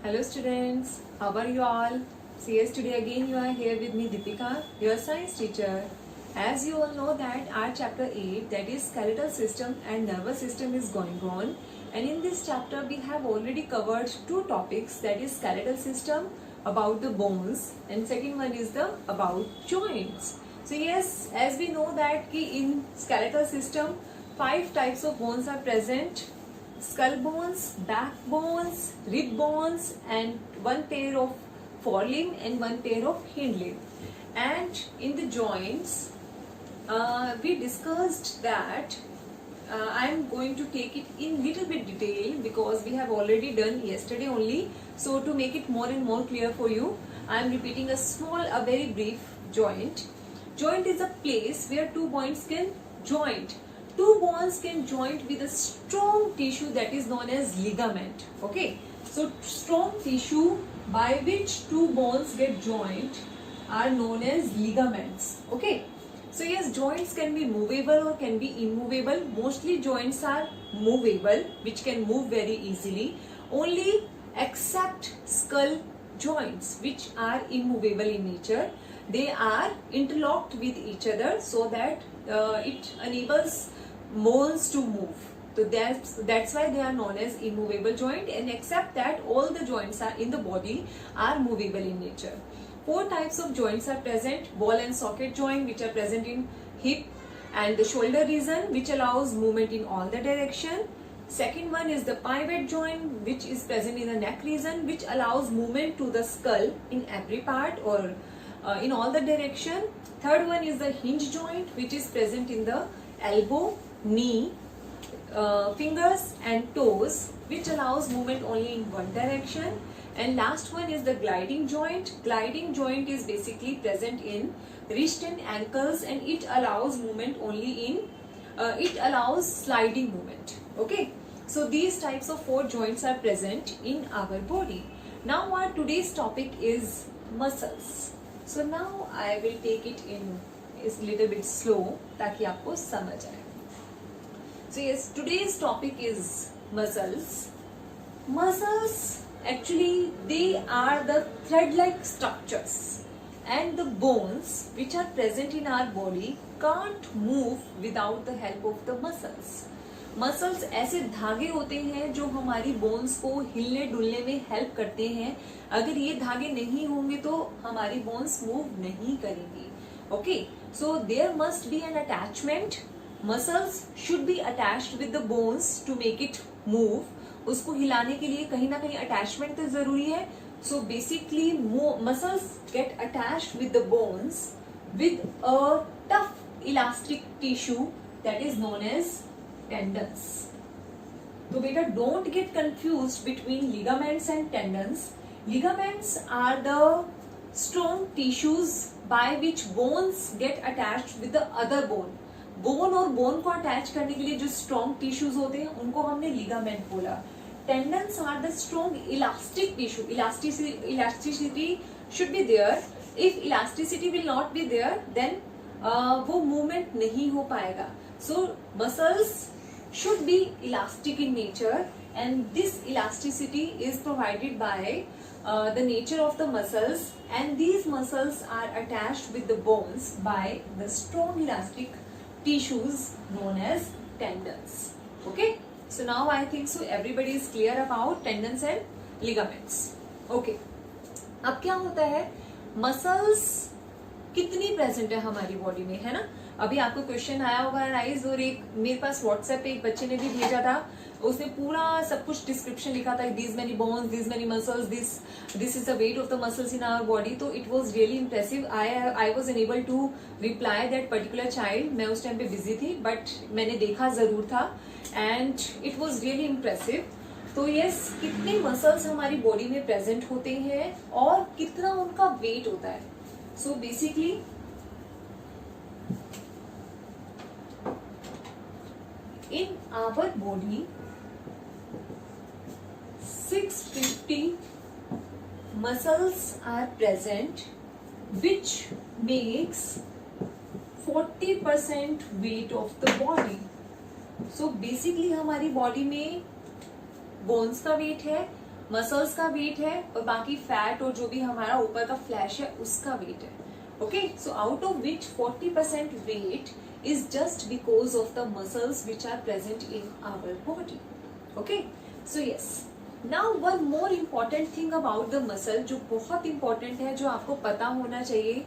Hello students, how are you all? See, yes, today again you are here with me Deepika, your science teacher. As you all know that our chapter 8, that is skeletal system and nervous system, is going on, and in this chapter we have already covered two topics, that is skeletal system about the bones and second one is the about joints. So yes, as we know that in skeletal system 5 types of bones are present: skull bones, back bones, rib bones, and one pair of forelimb and one pair of hind limb. And in the joints, we discussed that I am going to take it in little bit detail because we have already done yesterday only. So to make it more and more clear for you, I am repeating a very brief joint. Joint is a place where two points can joint. Two bones can joint with a strong tissue that is known as ligament. Okay, so strong tissue by which two bones get joined are known as ligaments. Okay, so yes, joints can be movable or can be immovable. Mostly joints are movable, which can move very easily, only except skull joints, which are immovable in nature. They are interlocked with each other so that it enables bones to move. So that's why they are known as immovable joint, and except that all the joints are in the body are movable in nature. 4 types of joints are present: ball and socket joint, which are present in hip and the shoulder region, which allows movement in all the direction. Second one is the pivot joint, which is present in the neck region, which allows movement to the skull in every part or in all the direction. Third one is the hinge joint, which is present in the elbow, knee, fingers and toes, which allows movement only in one direction. And last one is the gliding joint. Gliding joint is basically present in wrist and ankles, and it allows movement only in it allows sliding movement. Okay, so these types of 4 joints are present in our body. Now our today's topic is muscles. So now I will take it in is little bit slow ताकि आपको समझ आए. So yes, today's topic is muscles. Muscles actually they are the thread-like structures, and the bones which are present in our body can't move without the help of the muscles. Muscles ऐसे धागे होते हैं जो हमारी bones को हिलने डुलने में help करते हैं. अगर ये धागे नहीं होंगे तो हमारी बोन्स मूव नहीं करेंगी. Okay, so there must be an attachment. Muscles should be attached with the bones to make it move. उसको हिलाने के लिए कहीं ना कहीं अटैचमेंट तो जरूरी है. So basically muscles get attached with the bones with a tough elastic tissue that is known as tendons. So beta, don't get confused between ligaments and tendons. Ligaments are the strong tissues by which bones get attached with the other bone. Bone और bone को attach करने के लिए जो strong tissues होते हैं उनको हमने ligament बोला. Tendons are the strong elastic tissue. Elasticity should be there. If elasticity will not be there, then वो movement नहीं हो पाएगा. So muscles should be elastic in nature, and this elasticity is provided by the nature of the muscles, and these muscles are attached with the bones by the strong elastic tissues known as tendons. Okay, so now I think so everybody is clear about tendons and ligaments. Okay, अब क्या होता है, muscles कितनी present है हमारी body में, है ना. अभी आपको क्वेश्चन आया होगा राइज, और एक मेरे पास व्हाट्सएप पे एक बच्चे ने भी भेजा था. उसने पूरा सब कुछ डिस्क्रिप्शन लिखा था, this many bones, this many muscles, this is the weight of the muscles in our body. तो it was really impressive. I was unable to reply that particular child. मैं उस टाइम पे बिजी थी, but मैंने देखा जरूर था, and it was really impressive. तो यस, कितने मसल्स हमारी बॉडी में प्रेजेंट होते हैं और कितना उनका वेट होता है. So basically in our body 650 muscles are present, which makes 40% weight of the body. So basically हमारी बॉडी में बोन्स का वेट है, मसल्स का वेट है और बाकी फैट और जो भी हमारा ऊपर का फ्लैश है उसका वेट है. Okay, so out of which 40% weight is just because of the muscles which are present in our body. Okay, so yes, now one more important thing about the muscle जो बहुत important है, जो आपको पता होना चाहिए.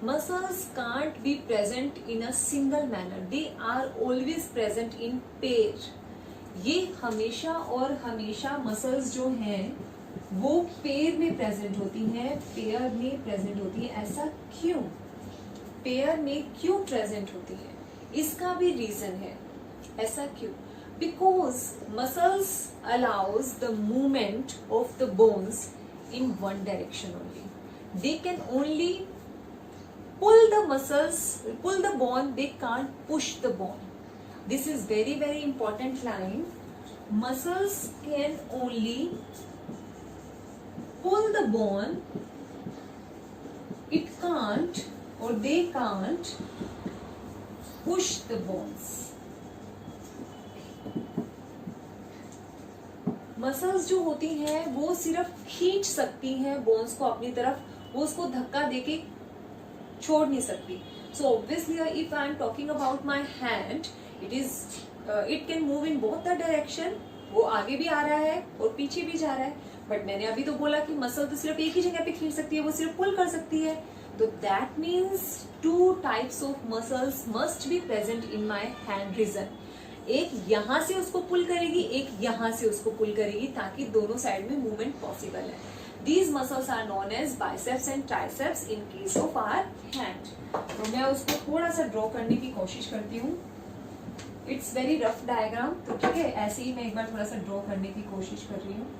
Muscles can't be present in a single manner. They are always present in pair. ये हमेशा और हमेशा muscles जो हैं वो पेयर में प्रेजेंट होती हैं, पेयर में प्रेजेंट होती है. ऐसा क्यों? पेयर में क्यों प्रेजेंट होती है? इसका भी रीजन है. ऐसा क्यों? Because muscles allows the movement of the bones in one direction only. They can only pull the muscles, pull the bone, they can't push the bone. This is very very important line. Muscles can only pull the bone, it can't or they can't push the bones. Muscles जो होती हैं वो सिर्फ खींच सकती हैं bones को अपनी तरफ, वो उसको धक्का देके छोड़ नहीं सकती. So obviously if I am talking about my hand, it can move in both the direction. वो आगे भी आ रहा है और पीछे भी जा रहा है. बट मैंने अभी तो बोला कि मसल तो सिर्फ एक ही जगह पे खींच सकती है, वो सिर्फ पुल कर सकती है. तो that means 2 types of muscles must be present in my hand region. एक यहां से उसको पुल करेगी, एक यहां से उसको पुल करेगी, ताकि दोनों साइड में मूवमेंट पॉसिबल है. These muscles are known as biceps and triceps in case of our hand. तो मैं उसको थोड़ा सा ड्रॉ करने की कोशिश करती हूँ. इट्स वेरी रफ डायग्राम, तो ठीक है, ऐसे ही मैं एक बार थोड़ा सा ड्रॉ करने की कोशिश कर रही हूँ.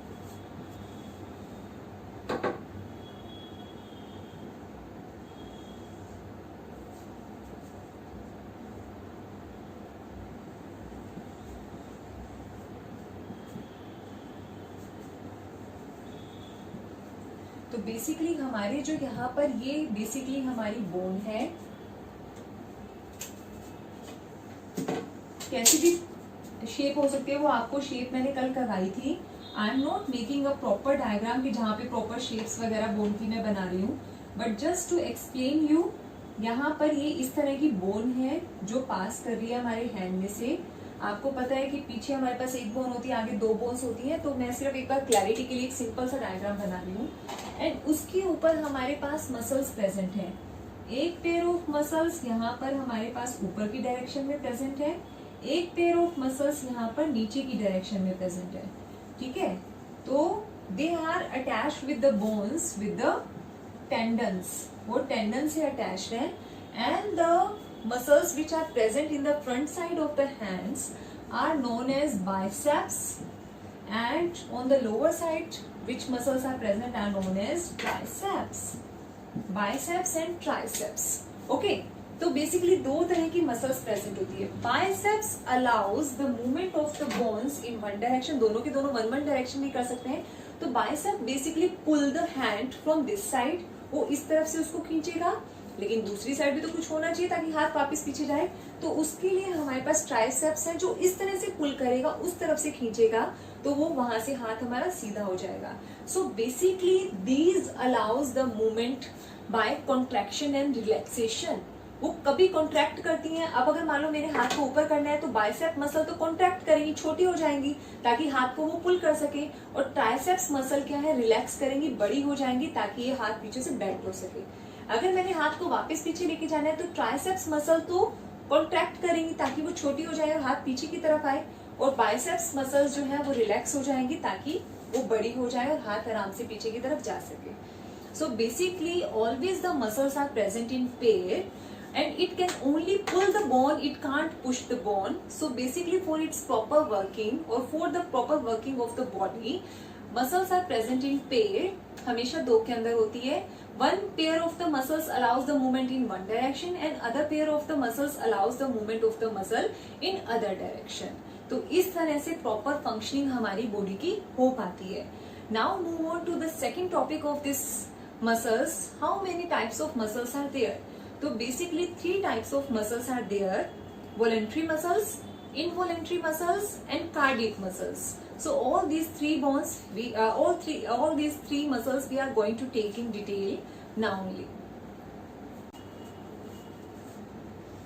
तो बेसिकली हमारे जो यहाँ पर ये बेसिकली हमारी बोन है. कैसी भी शेप हो सकती है, वो आपको शेप मैंने कल करवाई थी. I am not making a proper diagram कि जहाँ पे प्रॉपर शेप्स वगैरह बोन की मैं बना रही हूँ, but just to explain you. यहाँ पर ये इस तरह की बोन है जो पास कर रही है हमारे हैंड में से. आपको पता है कि पीछे हमारे पास एक बोन होती है, आगे 2 बोन्स होती है. तो मैं सिर्फ एक बार क्लैरिटी के लिए एक सिंपल सा डायग्राम बना रही हूँ. एंड उसके ऊपर हमारे पास मसल्स प्रेजेंट हैं. एक पेयर ऑफ मसल्स यहाँ पर हमारे पास ऊपर की डायरेक्शन में प्रेजेंट है, एक पेयर ऑफ मसल्स यहाँ पर नीचे की डायरेक्शन में प्रेजेंट है. ठीक है, तो they are attached with the bones with the tendons. वो टेंडन से अटैच्ड है. And the muscles which are present in the front side of the hands are known as biceps, and on the lower side which muscles are present are known as triceps. Biceps and triceps. Okay, तो basically 2 तरह की muscles present होती है. Biceps allows the movement of the bones in one direction. दोनों के दोनों one direction में कर सकते हैं. तो bicep basically pull the hand from this side. वो इस तरफ से उसको खींचेगा, लेकिन दूसरी साइड भी तो कुछ होना चाहिए ताकि हाथ वापस पीछे जाए. तो उसके लिए हमारे पास ट्राइसेप्स है जो इस तरह से पुल करेगा, उस तरफ से खींचेगा, तो वो वहां से हाथ हमारा सीधा हो जाएगा. सो basically these allows the movement by contraction and relaxation. वो कभी कॉन्ट्रैक्ट करती हैं. अब अगर मान लो मेरे हाथ को ऊपर करना है तो बाइसेप मसल तो कॉन्ट्रैक्ट करेंगी, छोटी हो जाएंगी ताकि हाथ को वो पुल कर सके. और ट्राइसेप्स मसल क्या है, रिलैक्स करेंगी, बड़ी हो जाएंगी ताकि ये हाथ पीछे से बेंड हो सके. अगर मैंने हाथ को वापस पीछे लेके जाना है तो ट्राइसेप्स मसल तो कॉन्ट्रैक्ट करेंगी ताकि वो छोटी हो जाए और हाथ पीछे की तरफ आए. और बाइसेप्स मसल्स जो है वो रिलैक्स हो जाएंगी ताकि वो बड़ी हो जाए और हाथ आराम से पीछे की तरफ जा सके. So basically always the muscles are present in pair and it can only pull the bone, it can't push the bone. So basically for its proper working or for the proper working of the body, muscles are present in pair. हमेशा 2 के अंदर होती है. One pair of the muscles allows the movement in one direction and other pair of the muscles allows the movement of the muscle in other direction. तो इस तरह से proper functioning हमारी body की हो पाती है. Now move on to the second topic of this muscles. How many types of muscles are there? तो basically 3 types of muscles are there. Voluntary muscles, involuntary muscles and cardiac muscles. So all these three bones, all these three muscles we are going to take in detail now only.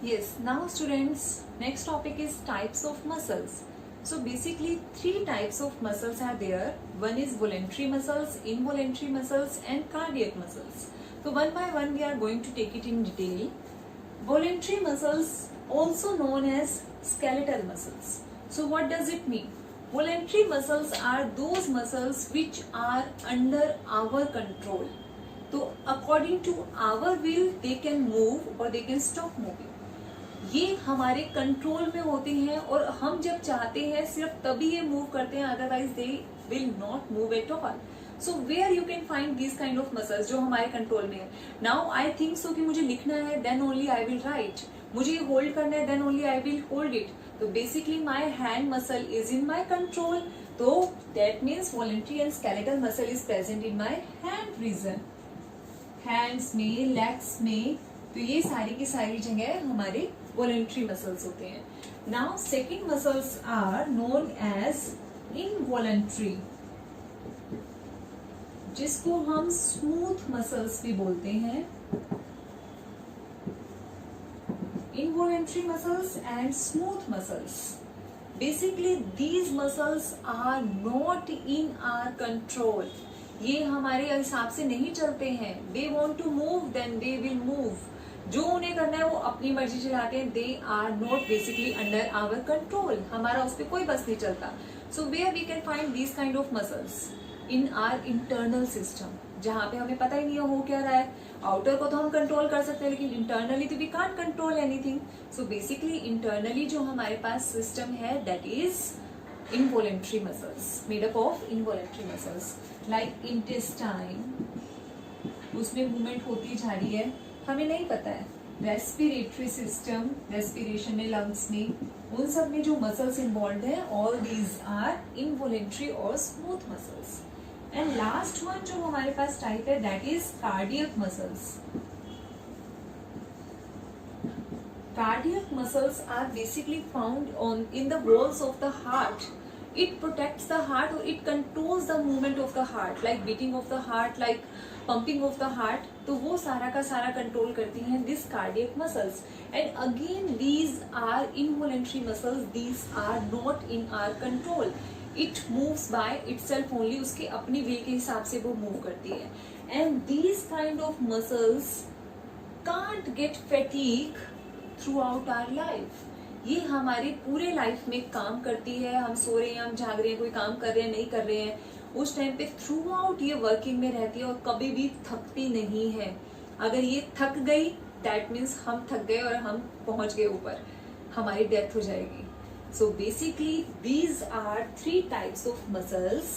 Yes, now students, next topic is types of muscles. So basically three types of muscles are there. One is voluntary muscles, involuntary muscles and cardiac muscles. So one by one we are going to take it in detail. Voluntary muscles, also known as skeletal muscles. So what does it mean? Voluntary muscles are those muscles which are under our control. So according to our will they can move or they can stop moving. ये हमारे control में होते हैं और हम जब चाहते हैं सिर्फ तभी ये मूव करते हैं, otherwise they will not move at all. So where you can find this kind of muscles जो हमारे कंट्रोल में है. नाउ आई थिंक सो कि मुझे लिखना है then only I will write, मुझे ये होल्ड करना है then only I will hold it. तो basically my hand muscle is in my control, तो that means voluntary and skeletal muscle is present in my hand region. Hands में, legs में, तो ये सारी की सारी जगह हमारे वॉलंटरी मसल्स होते हैं. Now second muscles are known as involuntary, जिसको हम स्मूथ मसल्स भी बोलते हैं. Involuntary muscles and smooth muscles, basically these muscles are not in our control. ये हमारे हिसाब से नहीं चलते हैं. They want to move then they will move. जो उन्हें करना है वो अपनी मर्जी चलाते हैं. They are not basically under our control, हमारा उस पर कोई बस नहीं चलता. So where we can find these kind of muscles in our internal system, जहाँ पे हमें पता ही नहीं हो क्या रहा है. आउटर को तो हम कंट्रोल कर सकते हैं लेकिन इंटरनली तो we can't control anything. So basically internally जो हमारे पास सिस्टम है that is involuntary muscles, made up of involuntary muscles like intestine. उसमें मूवमेंट होती जा रही है, हमें नहीं पता है. रेस्पिरेटरी सिस्टम, रेस्पिरेशन में, लंग्स में, उन सब में जो मसल्स इन्वॉल्व है, ऑल दीज आर इनवॉलंटरी और smooth muscles. And last one जो हमारे पास टाइप है that is cardiac muscles. Cardiac muscles are basically found on in the walls of the heart. It protects the heart or it controls the movement of the heart, like beating of the heart, like pumping of the heart. तो वो सारा का सारा control करती हैं this cardiac muscles. And again these are involuntary muscles, these are not in our control. It moves by itself only, उसके अपनी will के हिसाब से वो move करती है. And these kind of muscles can't get fatigue throughout our life. ये हमारे पूरे लाइफ में काम करती है. हम सो रहे हैं, हम जाग रहे हैं, कोई काम कर रहे हैं, नहीं कर रहे हैं, उस टाइम पे थ्रू आउट ये वर्किंग में रहती है और कभी भी थकती नहीं है. अगर ये थक गई दैट मीन्स हम थक गए और हम पहुंच गए ऊपर, हमारी डेथ हो जाएगी. So basically these are three types of muscles.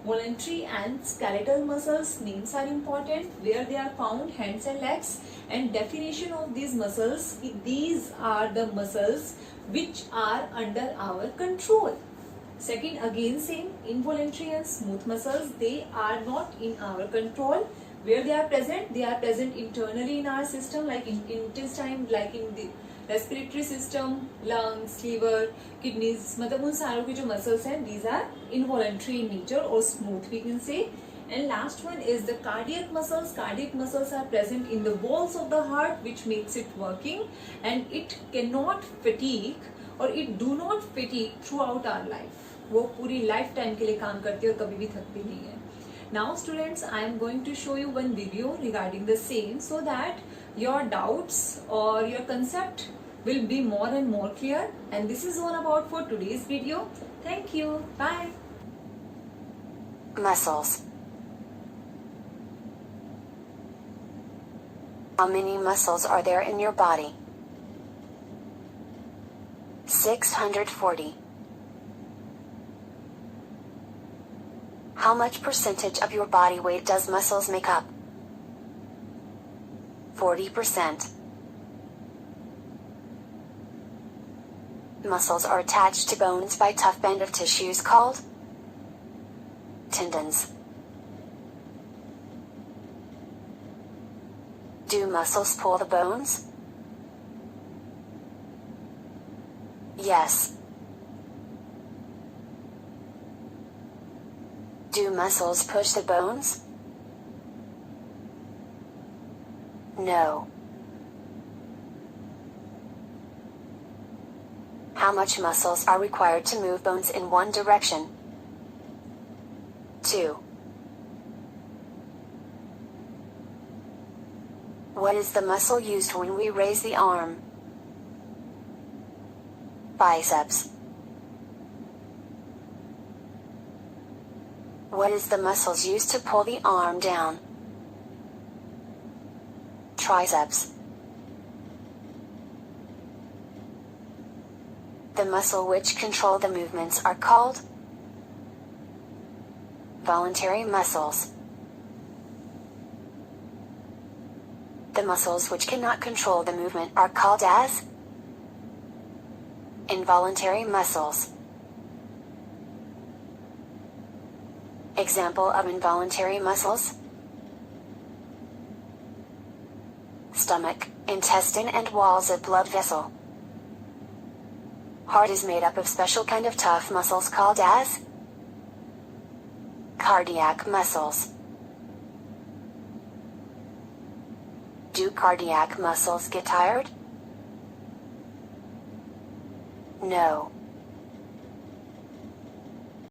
Voluntary and skeletal muscles names are important, where they are found, hands and legs, and definition of these muscles, these are the muscles which are under our control. Second, again same, involuntary and smooth muscles, they are not in our control. Where they are present internally in our system, like in intestine, like in the respiratory system, lungs, liver, kidneys, मतलब उन सारों के जो muscles हैं these are involuntary in nature और smooth we can say. And last one is the cardiac muscles. Cardiac muscles are present in the walls of the heart which makes it working and it can not fatigue और it do not fatigue throughout our life. वो पूरी life time के लिए काम करती है और कभी भी थकती नहीं है. Now students, I am going to show you one video regarding the same so that your doubts or your concept will be more and more clear. And this is all about for today's video. Thank you. Bye. Muscles. How many muscles are there in your body? 640. How much percentage of your body weight does muscles make up? 40%. Muscles are attached to bones by tough band of tissues called tendons. Do muscles pull the bones? Yes. Do muscles push the bones? No. How much muscles are required to move bones in one direction? 2. What is the muscle used when we raise the arm? Biceps. What is the muscles used to pull the arm down? Triceps. The muscle which control the movements are called voluntary muscles. The muscles which cannot control the movement are called as involuntary muscles. Example of involuntary muscles: stomach, intestine and walls of blood vessel. Heart is made up of special kind of tough muscles called as cardiac muscles. Do cardiac muscles get tired? No.